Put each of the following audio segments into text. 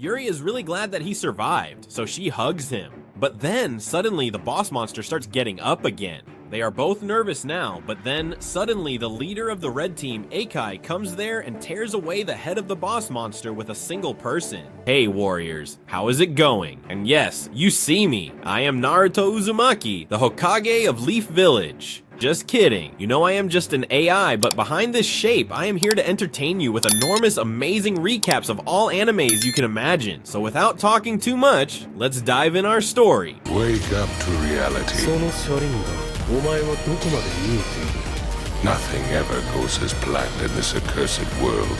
Yuri is really glad that he survived, so she hugs him. But then, suddenly the boss monster starts getting up again. They are both nervous now, but then, suddenly the leader of the red team, Akai, comes there and tears away the head of the boss monster with a single person. Hey warriors, how is it going? And yes, you see me, I am Naruto Uzumaki, the Hokage of Leaf Village. Just kidding, you know I am just an AI, but behind this shape, I am here to entertain you with enormous, amazing recaps of all animes you can imagine. So without talking too much, let's dive in our story. Wake up to reality. Nothing ever goes as planned in this accursed world.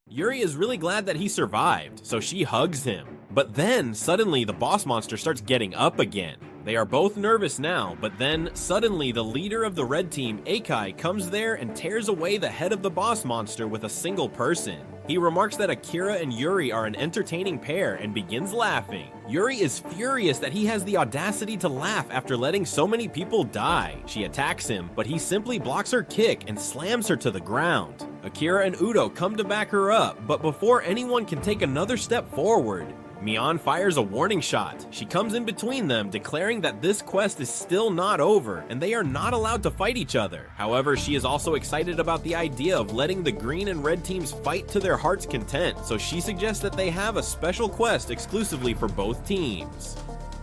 Yuri is really glad that he survived, so she hugs him. But then, suddenly the boss monster starts getting up again. They are both nervous now, but then, suddenly the leader of the red team, Akai, comes there and tears away the head of the boss monster with a single person. He remarks that Akira and Yuri are an entertaining pair and begins laughing. Yuri is furious that he has the audacity to laugh after letting so many people die. She attacks him, but he simply blocks her kick and slams her to the ground. Akira and Udo come to back her up, but before anyone can take another step forward, Mion fires a warning shot. She comes in between them, declaring that this quest is still not over, and they are not allowed to fight each other. However, she is also excited about the idea of letting the green and red teams fight to their heart's content, so she suggests that they have a special quest exclusively for both teams.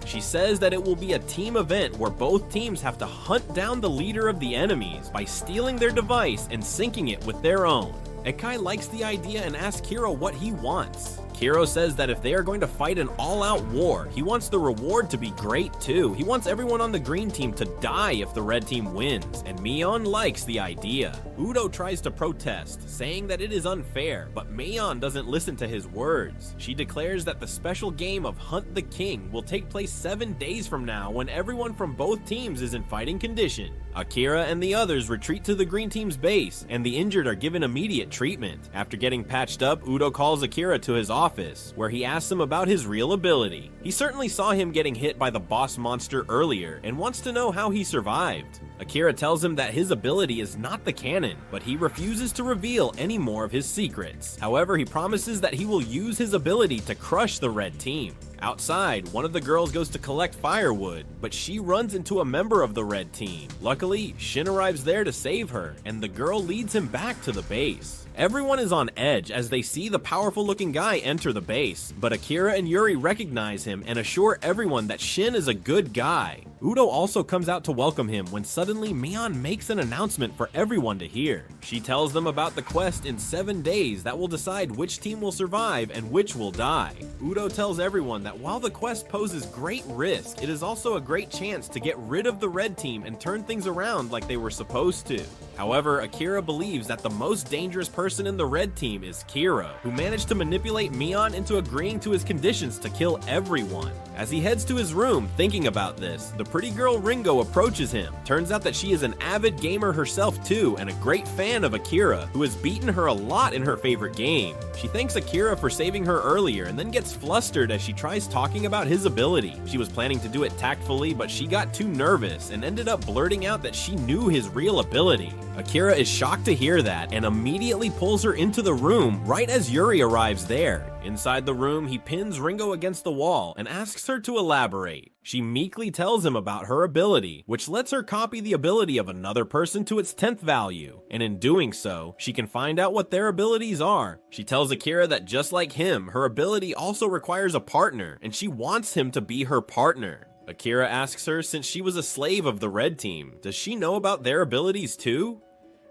She says that it will be a team event where both teams have to hunt down the leader of the enemies by stealing their device and syncing it with their own. Akai likes the idea and asks Kiro what he wants. Kiro says that if they are going to fight an all-out war, he wants the reward to be great too. He wants everyone on the green team to die if the red team wins, and Mion likes the idea. Udo tries to protest, saying that it is unfair, but Mion doesn't listen to his words. She declares that the special game of Hunt the King will take place 7 days from now when everyone from both teams is in fighting condition. Akira and the others retreat to the green team's base, and the injured are given immediate treatment. After getting patched up, Udo calls Akira to his office, where he asks him about his real ability. He certainly saw him getting hit by the boss monster earlier, and wants to know how he survived. Akira tells him that his ability is not the canon, but he refuses to reveal any more of his secrets. However, he promises that he will use his ability to crush the red team. Outside, one of the girls goes to collect firewood, but she runs into a member of the red team. Luckily, Shin arrives there to save her, and the girl leads him back to the base. Everyone is on edge as they see the powerful looking guy enter the base, but Akira and Yuri recognize him and assure everyone that Shin is a good guy. Udo also comes out to welcome him when suddenly Mion makes an announcement for everyone to hear. She tells them about the quest in 7 days that will decide which team will survive and which will die. Udo tells everyone that while the quest poses great risk, it is also a great chance to get rid of the red team and turn things around like they were supposed to. However, Akira believes that the most dangerous person in the red team is Kiro, who managed to manipulate Mion into agreeing to his conditions to kill everyone. As he heads to his room thinking about this, the pretty girl Ringo approaches him. Turns out that she is an avid gamer herself too, and a great fan of Akira, who has beaten her a lot in her favorite game. She thanks Akira for saving her earlier and then gets flustered as she tries talking about his ability. She was planning to do it tactfully, but she got too nervous and ended up blurting out that she knew his real ability. Akira is shocked to hear that and immediately pulls her into the room right as Yuri arrives there. Inside the room, he pins Ringo against the wall and asks her to elaborate. She meekly tells him about her ability, which lets her copy the ability of another person to its 10th value, and in doing so, she can find out what their abilities are. She tells Akira that just like him, her ability also requires a partner, and she wants him to be her partner. Akira asks her, since she was a slave of the red team, does she know about their abilities too?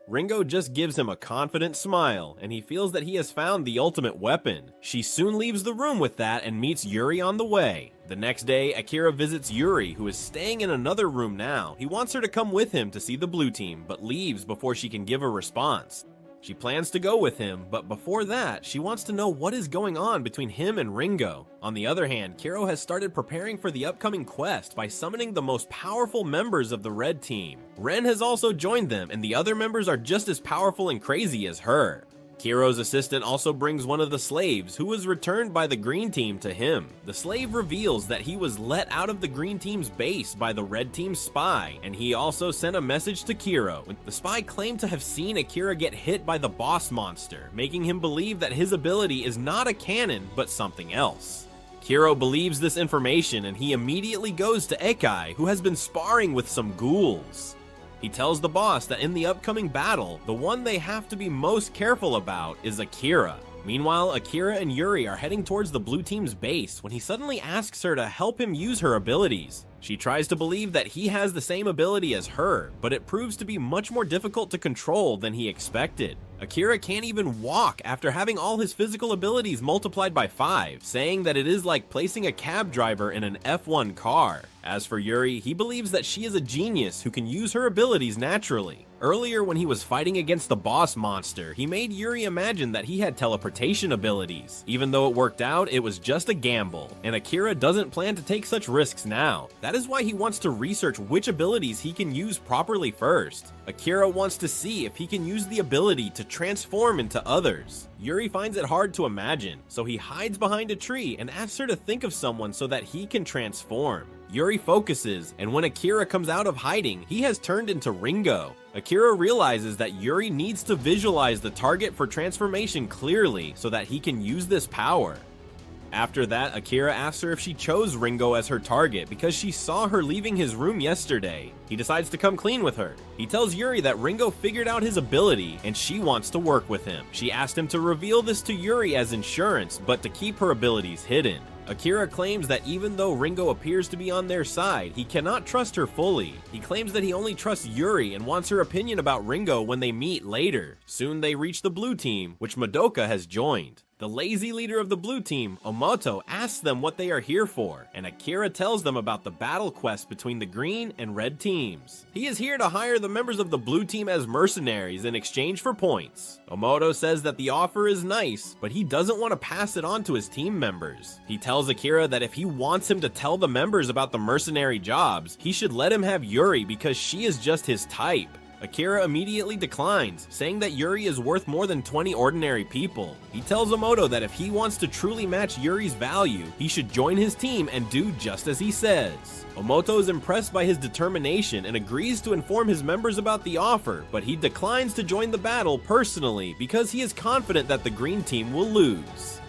Ringo just gives him a confident smile, and he feels that he has found the ultimate weapon. She soon leaves the room with that and meets Yuri on the way. The next day, Akira visits Yuri, who is staying in another room now. He wants her to come with him to see the blue team, but leaves before she can give a response. She plans to go with him, but before that, she wants to know what is going on between him and Ringo. On the other hand, Kiro has started preparing for the upcoming quest by summoning the most powerful members of the red team. Ren has also joined them, and the other members are just as powerful and crazy as her. Kiro's assistant also brings one of the slaves, who was returned by the green team, to him. The slave reveals that he was let out of the green team's base by the red team's spy, and he also sent a message to Kiro. The spy claimed to have seen Akira get hit by the boss monster, making him believe that his ability is not a cannon, but something else. Kiro believes this information, and he immediately goes to Ekai, who has been sparring with some ghouls. He tells the boss that in the upcoming battle, the one they have to be most careful about is Akira. Meanwhile, Akira and Yuri are heading towards the blue team's base when he suddenly asks her to help him use her abilities. She tries to believe that he has the same ability as her, but it proves to be much more difficult to control than he expected. Akira can't even walk after having all his physical abilities multiplied by 5, saying that it is like placing a cab driver in an F1 car. As for Yuri, he believes that she is a genius who can use her abilities naturally. Earlier, when he was fighting against the boss monster, he made Yuri imagine that he had teleportation abilities. Even though it worked out, it was just a gamble, and Akira doesn't plan to take such risks now. That is why he wants to research which abilities he can use properly first. Akira wants to see if he can use the ability to transform into others. Yuri finds it hard to imagine, so he hides behind a tree and asks her to think of someone so that he can transform. Yuri focuses, and when Akira comes out of hiding, he has turned into Ringo. Akira realizes that Yuri needs to visualize the target for transformation clearly so that he can use this power. After that, Akira asks her if she chose Ringo as her target because she saw her leaving his room yesterday. He decides to come clean with her. He tells Yuri that Ringo figured out his ability and she wants to work with him. She asked him to reveal this to Yuri as insurance, but to keep her abilities hidden. Akira claims that even though Ringo appears to be on their side, he cannot trust her fully. He claims that he only trusts Yuri and wants her opinion about Ringo when they meet later. Soon they reach the blue team, which Madoka has joined. The lazy leader of the blue team, Omoto, asks them what they are here for, and Akira tells them about the battle quest between the green and red teams. He is here to hire the members of the blue team as mercenaries in exchange for points. Omoto says that the offer is nice, but he doesn't want to pass it on to his team members. He tells Akira that if he wants him to tell the members about the mercenary jobs, he should let him have Yuri because she is just his type. Akira immediately declines, saying that Yuri is worth more than 20 ordinary people. He tells Omoto that if he wants to truly match Yuri's value, he should join his team and do just as he says. Omoto is impressed by his determination and agrees to inform his members about the offer, but he declines to join the battle personally because he is confident that the green team will lose.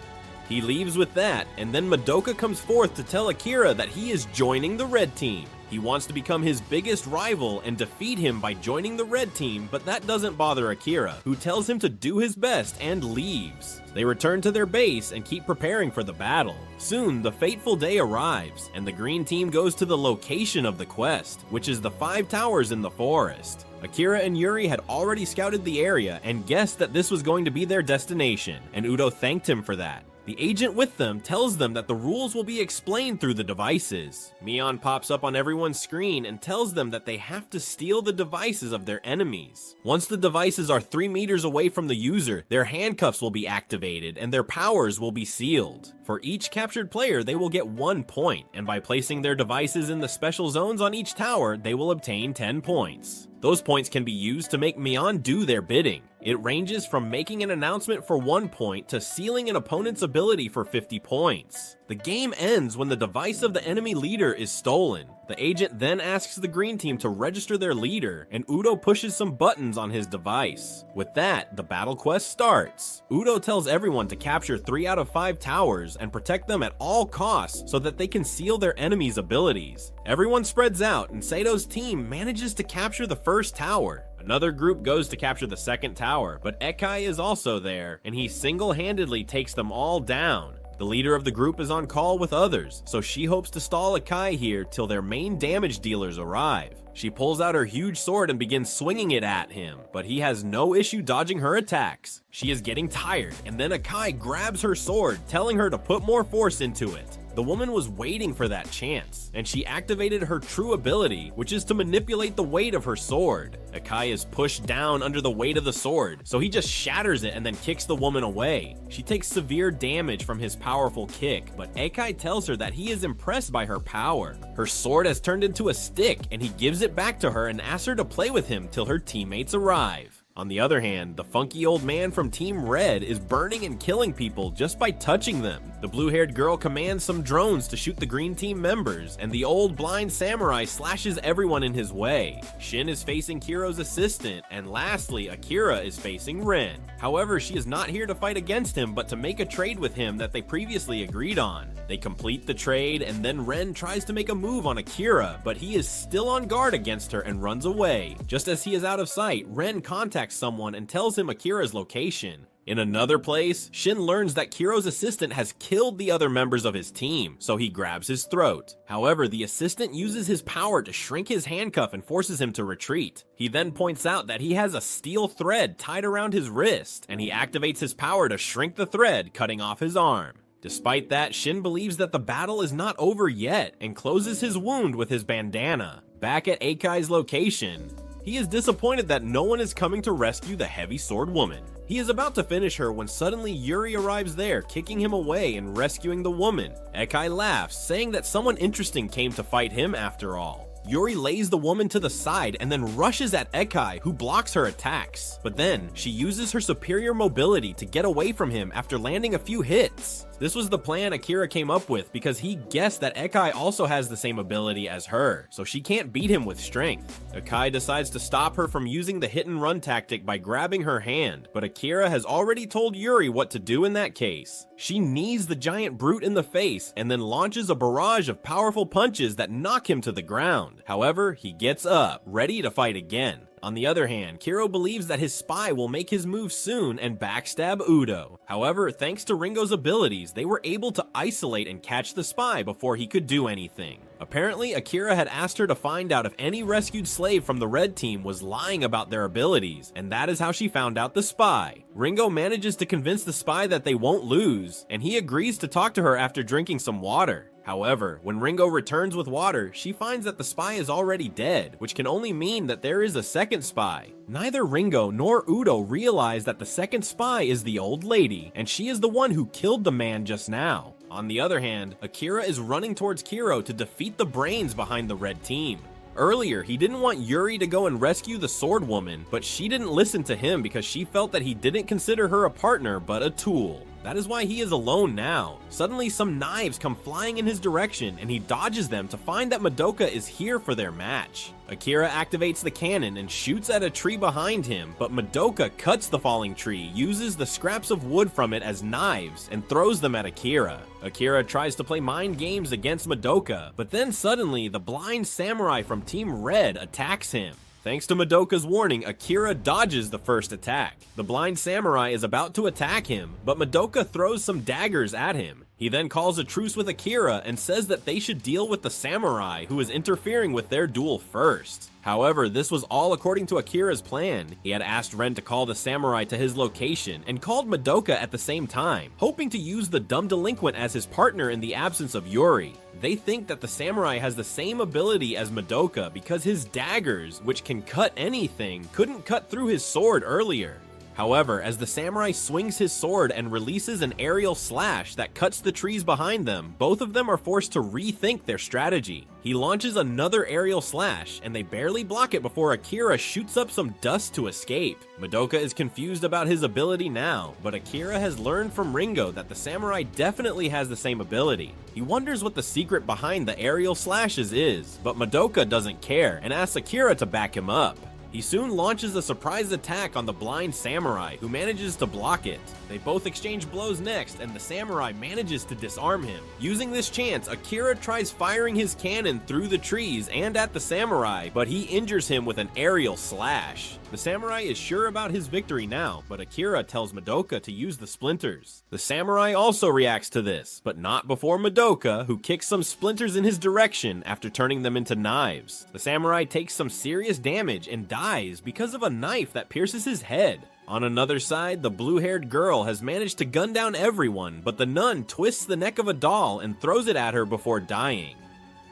He leaves with that, and then Madoka comes forth to tell Akira that he is joining the red team. He wants to become his biggest rival and defeat him by joining the red team, but that doesn't bother Akira, who tells him to do his best and leaves. They return to their base and keep preparing for the battle. Soon, the fateful day arrives, and the green team goes to the location of the quest, which is the 5 towers in the forest. Akira and Yuri had already scouted the area and guessed that this was going to be their destination, and Udo thanked him for that. The agent with them tells them that the rules will be explained through the devices. Mion pops up on everyone's screen and tells them that they have to steal the devices of their enemies. Once the devices are 3 meters away from the user, their handcuffs will be activated and their powers will be sealed. For each captured player, they will get 1 point, and by placing their devices in the special zones on each tower, they will obtain 10 points. Those points can be used to make Mion do their bidding. It ranges from making an announcement for 1 point to sealing an opponent's ability for 50 points. The game ends when the device of the enemy leader is stolen. The agent then asks the green team to register their leader, and Udo pushes some buttons on his device. With that, the battle quest starts. Udo tells everyone to capture 3 out of 5 towers and protect them at all costs so that they can seal their enemies' abilities. Everyone spreads out, and Sato's team manages to capture the first tower. Another group goes to capture the second tower, but Ekai is also there, and he single-handedly takes them all down. The leader of the group is on call with others, so she hopes to stall Ekai here till their main damage dealers arrive. She pulls out her huge sword and begins swinging it at him, but he has no issue dodging her attacks. She is getting tired, and then Ekai grabs her sword, telling her to put more force into it. The woman was waiting for that chance, and she activated her true ability, which is to manipulate the weight of her sword. Ekai is pushed down under the weight of the sword, so he just shatters it and then kicks the woman away. She takes severe damage from his powerful kick, but Ekai tells her that he is impressed by her power. Her sword has turned into a stick, and he gives it back to her and asks her to play with him till her teammates arrive. On the other hand, the funky old man from Team Red is burning and killing people just by touching them. The blue-haired girl commands some drones to shoot the green team members, and the old blind samurai slashes everyone in his way. Shin is facing Kiro's assistant, and lastly, Akira is facing Ren. However, she is not here to fight against him, but to make a trade with him that they previously agreed on. They complete the trade, and then Ren tries to make a move on Akira, but he is still on guard against her and runs away. Just as he is out of sight, Ren contacts someone and tells him Akira's location. In another place, Shin learns that Kiro's assistant has killed the other members of his team, so he grabs his throat. However, the assistant uses his power to shrink his handcuff and forces him to retreat. He then points out that he has a steel thread tied around his wrist, and he activates his power to shrink the thread, cutting off his arm. Despite that, Shin believes that the battle is not over yet and closes his wound with his bandana. Back at Akai's location, he is disappointed that no one is coming to rescue the heavy sword woman. He is about to finish her when suddenly Yuri arrives there, kicking him away and rescuing the woman. Akai laughs, saying that someone interesting came to fight him after all. Yuri lays the woman to the side and then rushes at Akai, who blocks her attacks. But then, she uses her superior mobility to get away from him after landing a few hits. This was the plan Akira came up with because he guessed that Akai also has the same ability as her, so she can't beat him with strength. Akai decides to stop her from using the hit and run tactic by grabbing her hand, but Akira has already told Yuri what to do in that case. She knees the giant brute in the face and then launches a barrage of powerful punches that knock him to the ground. However, he gets up, ready to fight again. On the other hand, Kiro believes that his spy will make his move soon and backstab Udo. However, thanks to Ringo's abilities, they were able to isolate and catch the spy before he could do anything. Apparently, Akira had asked her to find out if any rescued slave from the red team was lying about their abilities, and that is how she found out the spy. Ringo manages to convince the spy that they won't lose, and he agrees to talk to her after drinking some water. However, when Ringo returns with water, she finds that the spy is already dead, which can only mean that there is a second spy. Neither Ringo nor Udo realize that the second spy is the old lady, and she is the one who killed the man just now. On the other hand, Akira is running towards Kiro to defeat the brains behind the red team. Earlier, he didn't want Yuri to go and rescue the sword woman, but she didn't listen to him because she felt that he didn't consider her a partner but a tool. That is why he is alone now. Suddenly, some knives come flying in his direction, and he dodges them to find that Madoka is here for their match. Akira activates the cannon and shoots at a tree behind him, but Madoka cuts the falling tree, uses the scraps of wood from it as knives, and throws them at Akira. Akira tries to play mind games against Madoka, but then suddenly, the blind samurai from Team Red attacks him. Thanks to Madoka's warning, Akira dodges the first attack. The blind samurai is about to attack him, but Madoka throws some daggers at him. He then calls a truce with Akira and says that they should deal with the samurai who is interfering with their duel first. However, this was all according to Akira's plan. He had asked Ren to call the samurai to his location and called Madoka at the same time, hoping to use the dumb delinquent as his partner in the absence of Yuri. They think that the samurai has the same ability as Madoka because his daggers, which can cut anything, couldn't cut through his sword earlier. However, as the samurai swings his sword and releases an aerial slash that cuts the trees behind them, both of them are forced to rethink their strategy. He launches another aerial slash, and they barely block it before Akira shoots up some dust to escape. Madoka is confused about his ability now, but Akira has learned from Ringo that the samurai definitely has the same ability. He wonders what the secret behind the aerial slashes is, but Madoka doesn't care and asks Akira to back him up. He soon launches a surprise attack on the blind samurai, who manages to block it. They both exchange blows next, and the samurai manages to disarm him. Using this chance, Akira tries firing his cannon through the trees and at the samurai, but he injures him with an aerial slash. The samurai is sure about his victory now, but Akira tells Madoka to use the splinters. The samurai also reacts to this, but not before Madoka, who kicks some splinters in his direction after turning them into knives. The samurai takes some serious damage and dies because of a knife that pierces his head. On another side, the blue-haired girl has managed to gun down everyone, but the nun twists the neck of a doll and throws it at her before dying.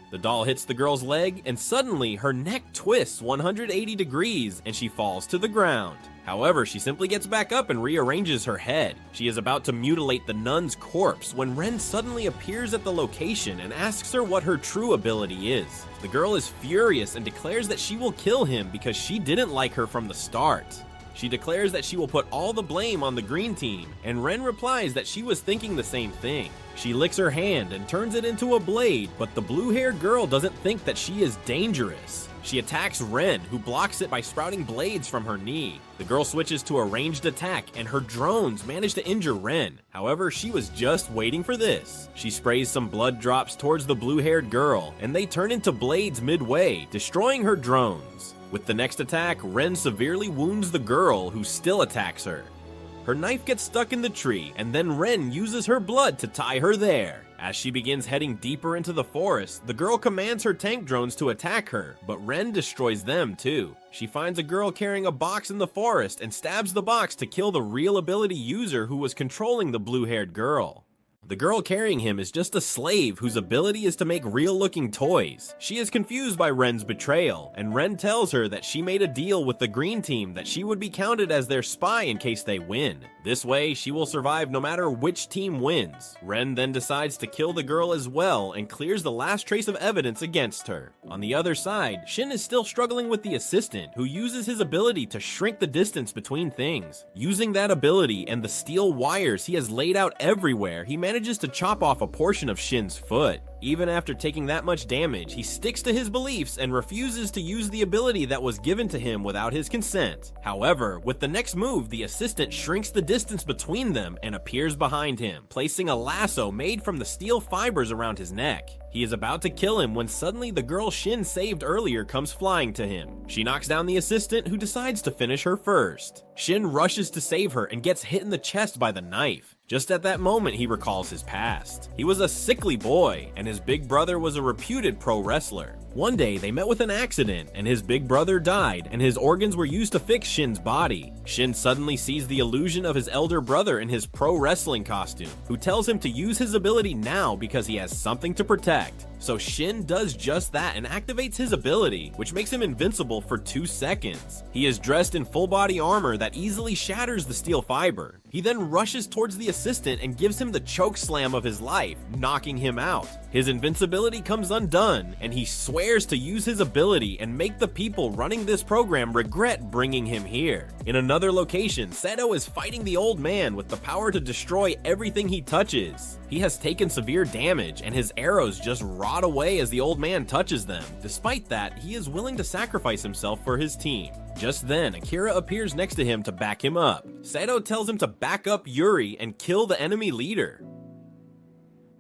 The doll hits the girl's leg, and suddenly her neck twists 180 degrees and she falls to the ground. However, she simply gets back up and rearranges her head. She is about to mutilate the nun's corpse when Ren suddenly appears at the location and asks her what her true ability is. The girl is furious and declares that she will kill him because she didn't like her from the start. She declares that she will put all the blame on the green team, and Ren replies that she was thinking the same thing. She licks her hand and turns it into a blade, but the blue-haired girl doesn't think that she is dangerous. She attacks Ren, who blocks it by sprouting blades from her knee. The girl switches to a ranged attack, and her drones manage to injure Ren. However, she was just waiting for this. She sprays some blood drops towards the blue-haired girl, and they turn into blades midway, destroying her drones. With the next attack, Ren severely wounds the girl, who still attacks her. Her knife gets stuck in the tree, and then Ren uses her blood to tie her there. As she begins heading deeper into the forest, the girl commands her tank drones to attack her, but Ren destroys them too. She finds a girl carrying a box in the forest and stabs the box to kill the real ability user who was controlling the blue-haired girl. The girl carrying him is just a slave whose ability is to make real-looking toys. She is confused by Ren's betrayal, and Ren tells her that she made a deal with the green team that she would be counted as their spy in case they win. This way, she will survive no matter which team wins. Ren then decides to kill the girl as well and clears the last trace of evidence against her. On the other side, Shin is still struggling with the assistant, who uses his ability to shrink the distance between things. Using that ability and the steel wires he has laid out everywhere, he manages to chop off a portion of Shin's foot. Even after taking that much damage, he sticks to his beliefs and refuses to use the ability that was given to him without his consent. However, with the next move, the assistant shrinks the distance between them and appears behind him, placing a lasso made from the steel fibers around his neck. He is about to kill him when suddenly the girl Shin saved earlier comes flying to him. She knocks down the assistant, who decides to finish her first. Shin rushes to save her and gets hit in the chest by the knife. Just at that moment, he recalls his past. He was a sickly boy, and his big brother was a reputed pro wrestler. One day, they met with an accident, and his big brother died, and his organs were used to fix Shin's body. Shin suddenly sees the illusion of his elder brother in his pro wrestling costume, who tells him to use his ability now because he has something to protect. So Shin does just that and activates his ability, which makes him invincible for 2 seconds. He is dressed in full body armor that easily shatters the steel fiber. He then rushes towards the assistant and gives him the choke slam of his life, knocking him out. His invincibility comes undone, and he swears to use his ability and make the people running this program regret bringing him here. In another location, Seto is fighting the old man with the power to destroy everything he touches. He has taken severe damage, and his arrows just rot away as the old man touches them. Despite that, he is willing to sacrifice himself for his team. Just then, Akira appears next to him to back him up. Seto tells him to back up Yuri and kill the enemy leader.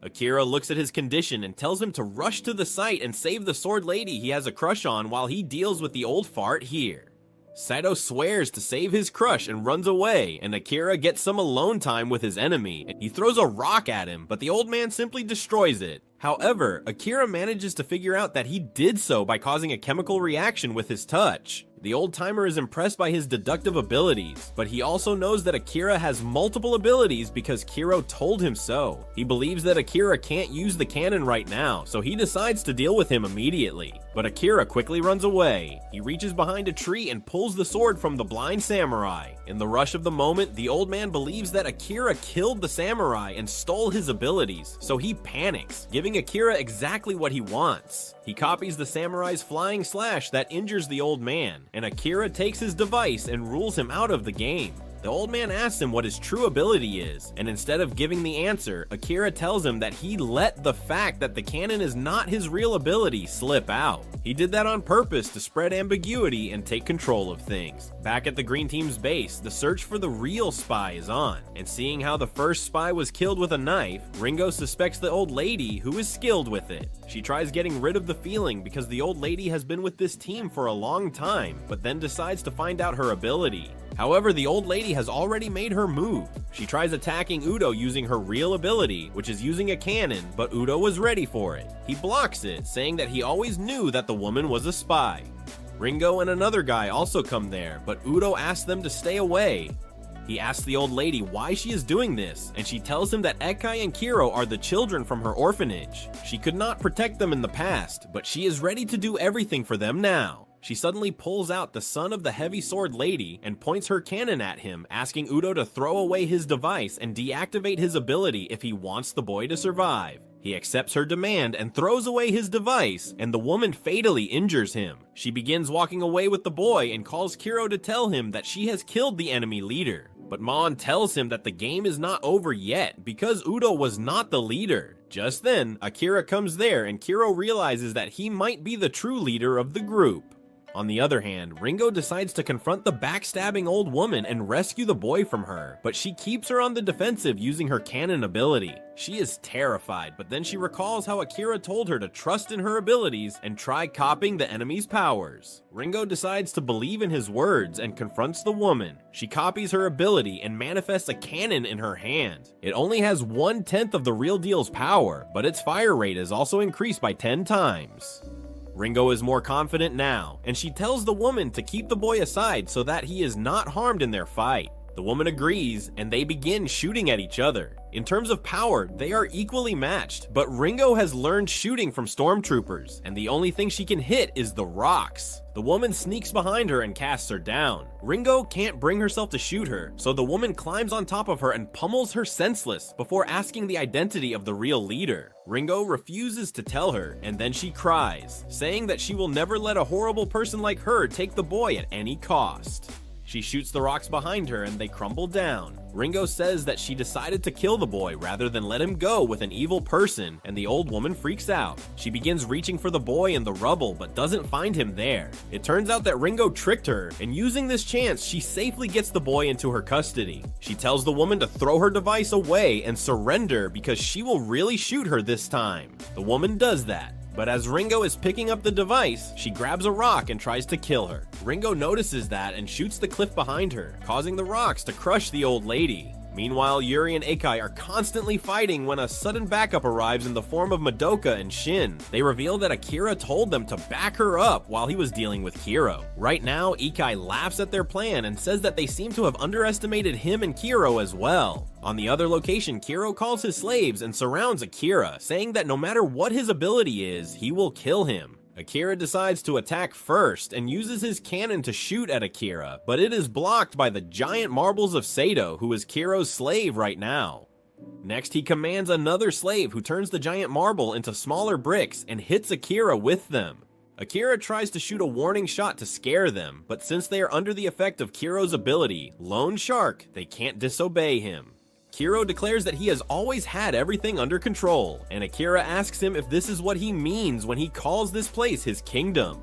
Akira looks at his condition and tells him to rush to the site and save the sword lady he has a crush on while he deals with the old fart here. Saito swears to save his crush and runs away, and Akira gets some alone time with his enemy. He throws a rock at him, but the old man simply destroys it. However, Akira manages to figure out that he did so by causing a chemical reaction with his touch. The old-timer is impressed by his deductive abilities, but he also knows that Akira has multiple abilities because Kiro told him so. He believes that Akira can't use the cannon right now, so he decides to deal with him immediately. But Akira quickly runs away. He reaches behind a tree and pulls the sword from the blind samurai. In the rush of the moment, the old man believes that Akira killed the samurai and stole his abilities, so he panics, giving Akira exactly what he wants. He copies the samurai's flying slash that injures the old man, and Akira takes his device and rules him out of the game. The old man asks him what his true ability is, and instead of giving the answer, Akira tells him that he let the fact that the cannon is not his real ability slip out. He did that on purpose to spread ambiguity and take control of things. Back at the green team's base, the search for the real spy is on, and seeing how the first spy was killed with a knife, Ringo suspects the old lady who is skilled with it. She tries getting rid of the feeling because the old lady has been with this team for a long time, but then decides to find out her ability. However, the old lady has already made her move. She tries attacking Udo using her real ability, which is using a cannon, but Udo was ready for it. He blocks it, saying that he always knew that the woman was a spy. Ringo and another guy also come there, but Udo asks them to stay away. He asks the old lady why she is doing this, and she tells him that Ekai and Kiro are the children from her orphanage. She could not protect them in the past, but she is ready to do everything for them now. She suddenly pulls out the son of the heavy sword lady and points her cannon at him, asking Udo to throw away his device and deactivate his ability if he wants the boy to survive. He accepts her demand and throws away his device, and the woman fatally injures him. She begins walking away with the boy and calls Kiro to tell him that she has killed the enemy leader. But Mon tells him that the game is not over yet because Udo was not the leader. Just then, Akira comes there and Kiro realizes that he might be the true leader of the group. On the other hand, Ringo decides to confront the backstabbing old woman and rescue the boy from her, but she keeps her on the defensive using her cannon ability. She is terrified, but then she recalls how Akira told her to trust in her abilities and try copying the enemy's powers. Ringo decides to believe in his words and confronts the woman. She copies her ability and manifests a cannon in her hand. It only has 1/10 of the real deal's power, but its fire rate is also increased by 10 times. Ringo is more confident now, and she tells the woman to keep the boy aside so that he is not harmed in their fight. The woman agrees, and they begin shooting at each other. In terms of power, they are equally matched, but Ringo has learned shooting from stormtroopers, and the only thing she can hit is the rocks. The woman sneaks behind her and casts her down. Ringo can't bring herself to shoot her, so the woman climbs on top of her and pummels her senseless before asking the identity of the real leader. Ringo refuses to tell her, and then she cries, saying that she will never let a horrible person like her take the boy at any cost. She shoots the rocks behind her and they crumble down. Ringo says that she decided to kill the boy rather than let him go with an evil person, and the old woman freaks out. She begins reaching for the boy in the rubble but doesn't find him there. It turns out that Ringo tricked her, and using this chance, she safely gets the boy into her custody. She tells the woman to throw her device away and surrender because she will really shoot her this time. The woman does that. But as Ringo is picking up the device, she grabs a rock and tries to kill her. Ringo notices that and shoots the cliff behind her, causing the rocks to crush the old lady. Meanwhile, Yuri and Eikai are constantly fighting when a sudden backup arrives in the form of Madoka and Shin. They reveal that Akira told them to back her up while he was dealing with Kiro. Right now, Eikai laughs at their plan and says that they seem to have underestimated him and Kiro as well. On the other location, Kiro calls his slaves and surrounds Akira, saying that no matter what his ability is, he will kill him. Akira decides to attack first and uses his cannon to shoot at Akira, but it is blocked by the giant marbles of Sato, who is Kiro's slave right now. Next, he commands another slave who turns the giant marble into smaller bricks and hits Akira with them. Akira tries to shoot a warning shot to scare them, but since they are under the effect of Kiro's ability, Lone Shark, they can't disobey him. Kiro declares that he has always had everything under control, and Akira asks him if this is what he means when he calls this place his kingdom.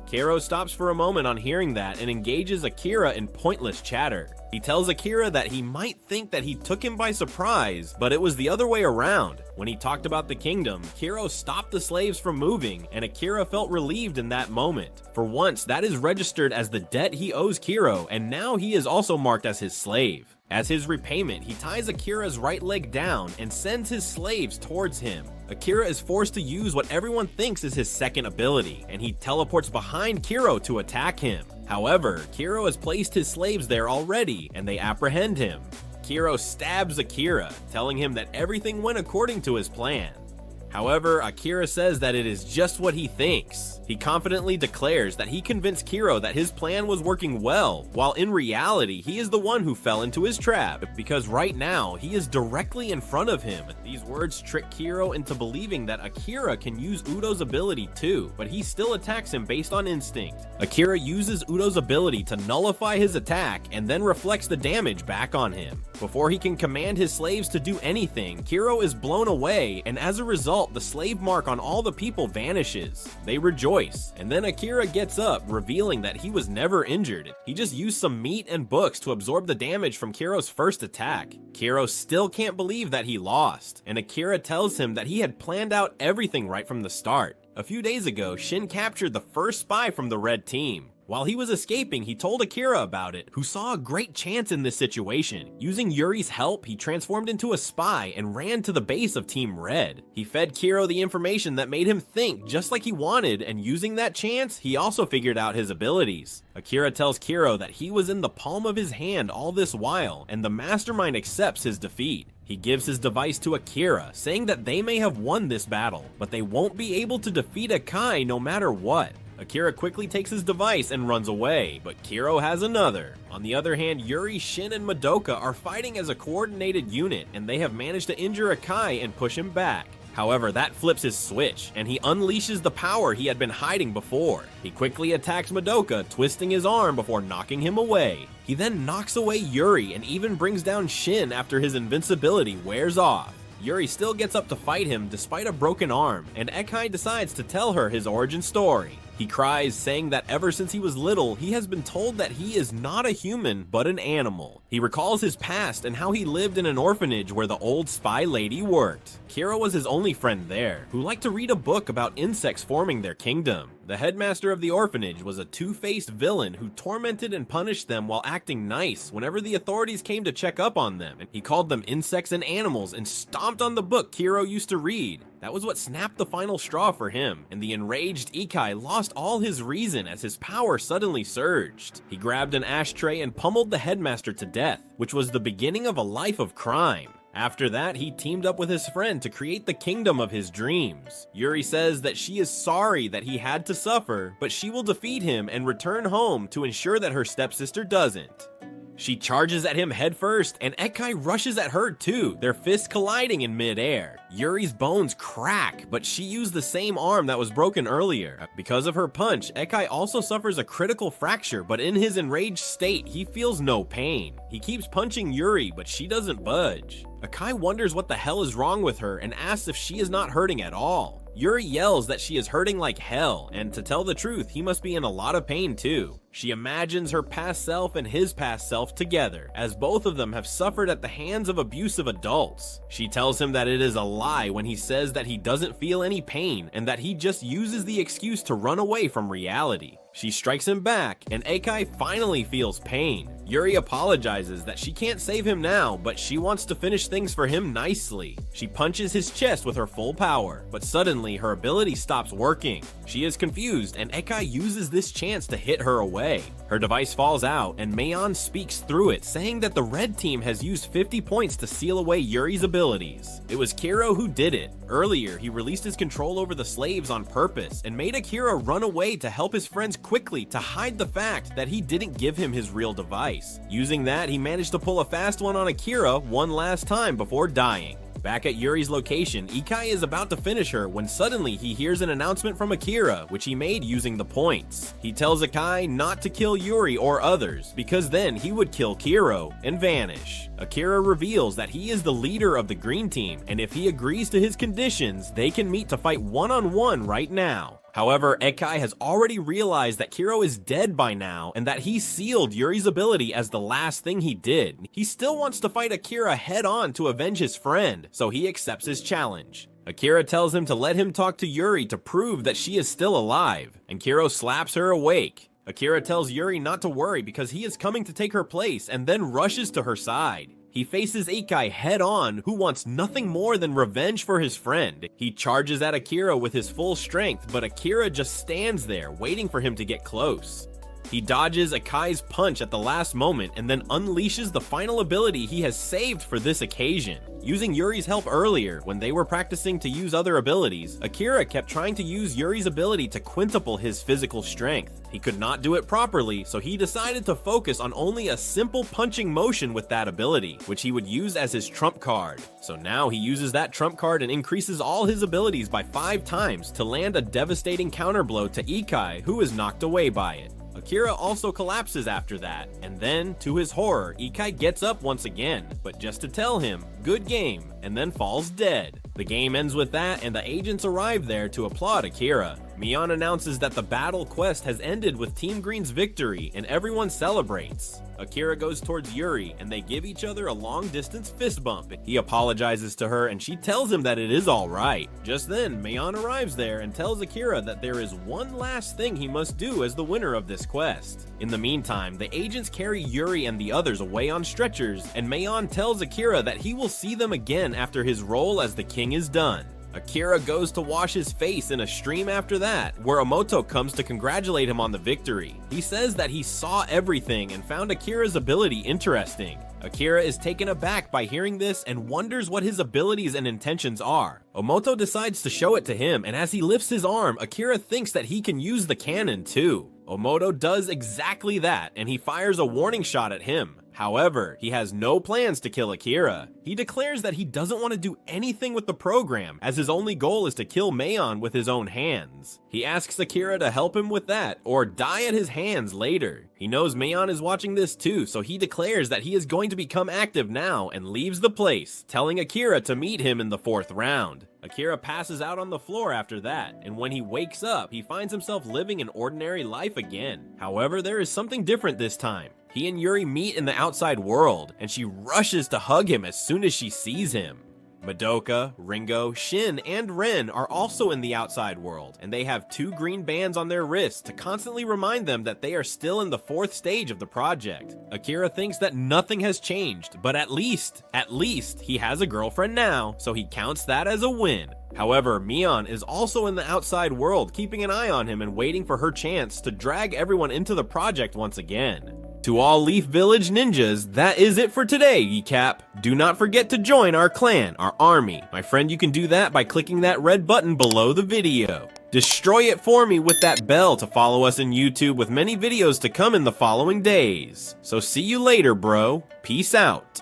Kiro stops for a moment on hearing that and engages Akira in pointless chatter. He tells Akira that he might think that he took him by surprise, but it was the other way around. When he talked about the kingdom, Kiro stopped the slaves from moving, and Akira felt relieved in that moment. For once, that is registered as the debt he owes Kiro, and now he is also marked as his slave. As his repayment, he ties Akira's right leg down and sends his slaves towards him. Akira is forced to use what everyone thinks is his second ability, and he teleports behind Kiro to attack him. However, Kiro has placed his slaves there already, and they apprehend him. Kiro stabs Akira, telling him that everything went according to his plan. However, Akira says that it is just what he thinks. He confidently declares that he convinced Kiro that his plan was working well, while in reality, he is the one who fell into his trap, because right now, he is directly in front of him. These words trick Kiro into believing that Akira can use Udo's ability too, but he still attacks him based on instinct. Akira uses Udo's ability to nullify his attack and then reflects the damage back on him. Before he can command his slaves to do anything, Kiro is blown away, and as a result, the slave mark on all the people vanishes. They rejoice, and then Akira gets up, revealing that he was never injured. He just used some meat and books to absorb the damage from Kiro's first attack. Kiro still can't believe that he lost, and Akira tells him that he had planned out everything right from the start. A few days ago, Shin captured the first spy from the red team. While he was escaping, he told Akira about it, who saw a great chance in this situation. Using Yuri's help, he transformed into a spy and ran to the base of Team Red. He fed Kiro the information that made him think just like he wanted, and using that chance, he also figured out his abilities. Akira tells Kiro that he was in the palm of his hand all this while, and the mastermind accepts his defeat. He gives his device to Akira, saying that they may have won this battle, but they won't be able to defeat Akai no matter what. Akira quickly takes his device and runs away, but Kiro has another. On the other hand, Yuri, Shin, and Madoka are fighting as a coordinated unit, and they have managed to injure Akai and push him back. However, that flips his switch, and he unleashes the power he had been hiding before. He quickly attacks Madoka, twisting his arm before knocking him away. He then knocks away Yuri and even brings down Shin after his invincibility wears off. Yuri still gets up to fight him despite a broken arm, and Ekai decides to tell her his origin story. He cries, saying that ever since he was little, he has been told that he is not a human, but an animal. He recalls his past and how he lived in an orphanage where the old spy lady worked. Kira was his only friend there, who liked to read a book about insects forming their kingdom. The headmaster of the orphanage was a two-faced villain who tormented and punished them while acting nice whenever the authorities came to check up on them, and he called them insects and animals and stomped on the book Kiro used to read. That was what snapped the final straw for him, and the enraged Ikai lost all his reason as his power suddenly surged. He grabbed an ashtray and pummeled the headmaster to death, which was the beginning of a life of crime. After that, he teamed up with his friend to create the kingdom of his dreams. Yuri says that she is sorry that he had to suffer, but she will defeat him and return home to ensure that her stepsister doesn't. She charges at him headfirst, and Ekai rushes at her too, their fists colliding in midair. Yuri's bones crack, but she used the same arm that was broken earlier. Because of her punch, Ekai also suffers a critical fracture, but in his enraged state, he feels no pain. He keeps punching Yuri, but she doesn't budge. Ekai wonders what the hell is wrong with her and asks if she is not hurting at all. Yuri yells that she is hurting like hell, and to tell the truth, he must be in a lot of pain too. She imagines her past self and his past self together, as both of them have suffered at the hands of abusive adults. She tells him that it is a lie when he says that he doesn't feel any pain and that he just uses the excuse to run away from reality. She strikes him back, and Ekai finally feels pain. Yuri apologizes that she can't save him now, but she wants to finish things for him nicely. She punches his chest with her full power, but suddenly her ability stops working. She is confused, and Ekai uses this chance to hit her away. Her device falls out, and Mayon speaks through it, saying that the red team has used 50 points to seal away Yuri's abilities. It was Kiro who did it. Earlier, he released his control over the slaves on purpose, and made Akira run away to help his friends quickly to hide the fact that he didn't give him his real device. Using that, he managed to pull a fast one on Akira one last time before dying. Back at Yuri's location, Ikai is about to finish her when suddenly he hears an announcement from Akira, which he made using the points. He tells Ikai not to kill Yuri or others, because then he would kill Kiro and vanish. Akira reveals that he is the leader of the green team, and if he agrees to his conditions, they can meet to fight one-on-one right now. However, Ekai has already realized that Kiro is dead by now, and that he sealed Yuri's ability as the last thing he did. He still wants to fight Akira head-on to avenge his friend, so he accepts his challenge. Akira tells him to let him talk to Yuri to prove that she is still alive, and Kiro slaps her awake. Akira tells Yuri not to worry because he is coming to take her place, and then rushes to her side. He faces Ikai head-on, who wants nothing more than revenge for his friend. He charges at Akira with his full strength, but Akira just stands there, waiting for him to get close. He dodges Akai's punch at the last moment and then unleashes the final ability he has saved for this occasion. Using Yuri's help earlier, when they were practicing to use other abilities, Akira kept trying to use Yuri's ability to quintuple his physical strength. He could not do it properly, so he decided to focus on only a simple punching motion with that ability, which he would use as his trump card. So now he uses that trump card and increases all his abilities by 5 times to land a devastating counterblow to Ikai, who is knocked away by it. Akira also collapses after that, and then, to his horror, Ikai gets up once again, but just to tell him, good game, and then falls dead. The game ends with that, and the agents arrive there to applaud Akira. Mion announces that the battle quest has ended with Team Green's victory, and everyone celebrates. Akira goes towards Yuri, and they give each other a long-distance fist bump. He apologizes to her, and she tells him that it is alright. Just then, Mion arrives there and tells Akira that there is one last thing he must do as the winner of this quest. In the meantime, the agents carry Yuri and the others away on stretchers, and Mion tells Akira that he will see them again after his role as the king is done. Akira goes to wash his face in a stream after that, where Omoto comes to congratulate him on the victory. He says that he saw everything and found Akira's ability interesting. Akira is taken aback by hearing this and wonders what his abilities and intentions are. Omoto decides to show it to him, and as he lifts his arm, Akira thinks that he can use the cannon too. Omoto does exactly that, and he fires a warning shot at him. However, he has no plans to kill Akira. He declares that he doesn't want to do anything with the program, as his only goal is to kill Meion with his own hands. He asks Akira to help him with that, or die at his hands later. He knows Meion is watching this too, so he declares that he is going to become active now and leaves the place, telling Akira to meet him in the 4th round. Akira passes out on the floor after that, and when he wakes up, he finds himself living an ordinary life again. However, there is something different this time. He and Yuri meet in the outside world, and she rushes to hug him as soon as she sees him. Madoka, Ringo, Shin, and Ren are also in the outside world, and they have 2 green bands on their wrists to constantly remind them that they are still in the 4th stage of the project. Akira thinks that nothing has changed, but at least he has a girlfriend now, so he counts that as a win. However, Meion is also in the outside world, keeping an eye on him and waiting for her chance to drag everyone into the project once again. To all Leaf Village ninjas, that is it for today, Recap. Do not forget to join our clan, our army. My friend, you can do that by clicking that red button below the video. Destroy it for me with that bell to follow us in YouTube with many videos to come in the following days. So see you later, bro. Peace out.